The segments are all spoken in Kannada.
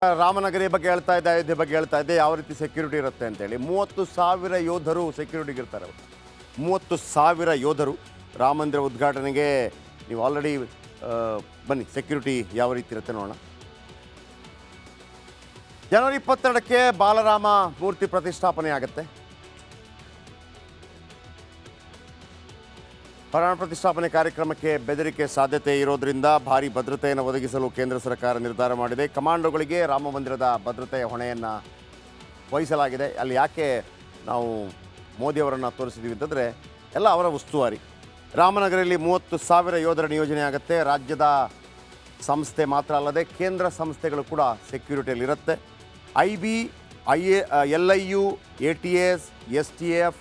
ರಾಮನಗರಿ ಬಗ್ಗೆ ಹೇಳ್ತಾ ಇದ್ದೆ, ಅಯೋಧ್ಯೆ ಬಗ್ಗೆ ಹೇಳ್ತಾ ಇದ್ದೆ, ಯಾವ ರೀತಿ ಸೆಕ್ಯೂರಿಟಿ ಇರುತ್ತೆ ಅಂತೇಳಿ. 30,000 ಯೋಧರು ಸೆಕ್ಯೂರಿಟಿಗೆ ಇರ್ತಾರೆ. 30,000 ಯೋಧರು ರಾಮ ಮಂದಿರ ಉದ್ಘಾಟನೆಗೆ ನೀವು ಆಲ್ರೆಡಿ ಬನ್ನಿ, ಸೆಕ್ಯೂರಿಟಿ ಯಾವ ರೀತಿ ಇರುತ್ತೆ ನೋಡೋಣ. ಜನವರಿ 22ಕ್ಕೆ ಬಾಲರಾಮ ಮೂರ್ತಿ ಪ್ರತಿಷ್ಠಾಪನೆ ಆಗುತ್ತೆ. ಪ್ರಾಣ ಪ್ರತಿಷ್ಠಾಪನೆ ಕಾರ್ಯಕ್ರಮಕ್ಕೆ ಬೆದರಿಕೆ ಸಾಧ್ಯತೆ ಇರೋದ್ರಿಂದ ಭಾರಿ ಭದ್ರತೆಯನ್ನು ಒದಗಿಸಲು ಕೇಂದ್ರ ಸರ್ಕಾರ ನಿರ್ಧಾರ ಮಾಡಿದೆ. ಕಮಾಂಡೋಗಳಿಗೆ ರಾಮ ಮಂದಿರದ ಭದ್ರತೆಯ ಹೊಣೆಯನ್ನು ವಹಿಸಲಾಗಿದೆ. ಅಲ್ಲಿ ಯಾಕೆ ನಾವು ಮೋದಿಯವರನ್ನು ತೋರಿಸಿದ್ದೀವಿ ಅಂತಂದರೆ ಎಲ್ಲ ಅವರ ಉಸ್ತುವಾರಿ. ರಾಮನಗರಲ್ಲಿ 30,000 ಯೋಧರ ನಿಯೋಜನೆ ಆಗುತ್ತೆ. ರಾಜ್ಯದ ಸಂಸ್ಥೆ ಮಾತ್ರ ಅಲ್ಲದೆ ಕೇಂದ್ರ ಸಂಸ್ಥೆಗಳು ಕೂಡ ಸೆಕ್ಯೂರಿಟಿಯಲ್ಲಿರುತ್ತೆ. IB, LIU, ATS, STF,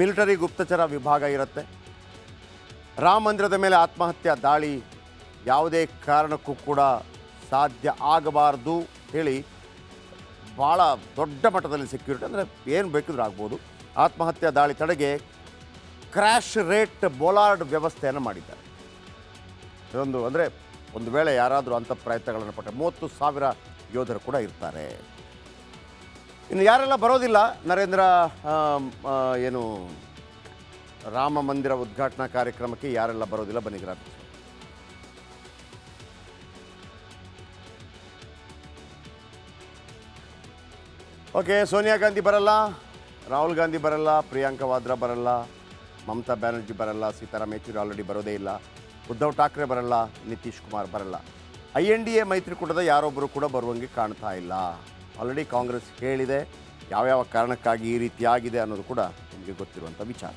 military ಗುಪ್ತಚರ ವಿಭಾಗ ಇರುತ್ತೆ. ರಾಮ ಮಂದಿರದ ಮೇಲೆ ಆತ್ಮಹತ್ಯಾ ದಾಳಿ ಯಾವುದೇ ಕಾರಣಕ್ಕೂ ಕೂಡ ಸಾಧ್ಯ ಆಗಬಾರ್ದು ಹೇಳಿ ಭಾಳ ದೊಡ್ಡ ಮಟ್ಟದಲ್ಲಿ ಸೆಕ್ಯೂರಿಟಿ, ಅಂದರೆ ಏನು ಬೇಕಿದ್ರೂ ಆಗ್ಬೋದು. ಆತ್ಮಹತ್ಯಾ ದಾಳಿ ತಡೆಗೆ ಕ್ರ್ಯಾಶ್ ರೇಟ್ ಬೋಲಾರ್ಡ್ ವ್ಯವಸ್ಥೆಯನ್ನು ಮಾಡಿದ್ದಾರೆ. ಇದೊಂದು ಅಂದರೆ ಒಂದು ವೇಳೆ ಯಾರಾದರೂ ಅಂಥ ಪ್ರಯತ್ನಗಳನ್ನು ಪಟ್ಟರೆ 30,000 ಯೋಧರು ಕೂಡ ಇರ್ತಾರೆ. ಇನ್ನು ಯಾರೆಲ್ಲ ಬರೋದಿಲ್ಲ ನರೇಂದ್ರ ಏನು ರಾಮ ಮಂದಿರ ಉದ್ಘಾಟನಾ ಕಾರ್ಯಕ್ರಮಕ್ಕೆ ಯಾರೆಲ್ಲ ಬರೋದಿಲ್ಲ ಬನ್ನಿ ಗ್ರಾಫಿಕ್ಸ್. ಓಕೆ, ಸೋನಿಯಾ ಗಾಂಧಿ ಬರಲ್ಲ, ರಾಹುಲ್ ಗಾಂಧಿ ಬರಲ್ಲ, ಪ್ರಿಯಾಂಕಾ ವಾದ್ರಾ ಬರಲ್ಲ, ಮಮತಾ ಬ್ಯಾನರ್ಜಿ ಬರಲ್ಲ, ಸೀತಾರಾಮ್ ಯೆಚೂರಿ ಆಲ್ರೆಡಿ ಬರೋದೇ ಇಲ್ಲ, ಉದ್ಧವ್ ಠಾಕ್ರೆ ಬರಲ್ಲ, ನಿತೀಶ್ ಕುಮಾರ್ ಬರಲ್ಲ. INDA ಮೈತ್ರಿಕೂಟದ ಯಾರೊಬ್ಬರು ಕೂಡ ಬರುವಂಗೆ ಕಾಣ್ತಾ ಇಲ್ಲ. ಆಲ್ರೆಡಿ ಕಾಂಗ್ರೆಸ್ ಹೇಳಿದೆ ಯಾವ್ಯಾವ ಕಾರಣಕ್ಕಾಗಿ ಈ ರೀತಿ ಆಗಿದೆ ಅನ್ನೋದು ಕೂಡ ನಿಮಗೆ ಗೊತ್ತಿರುವಂಥ ವಿಚಾರ.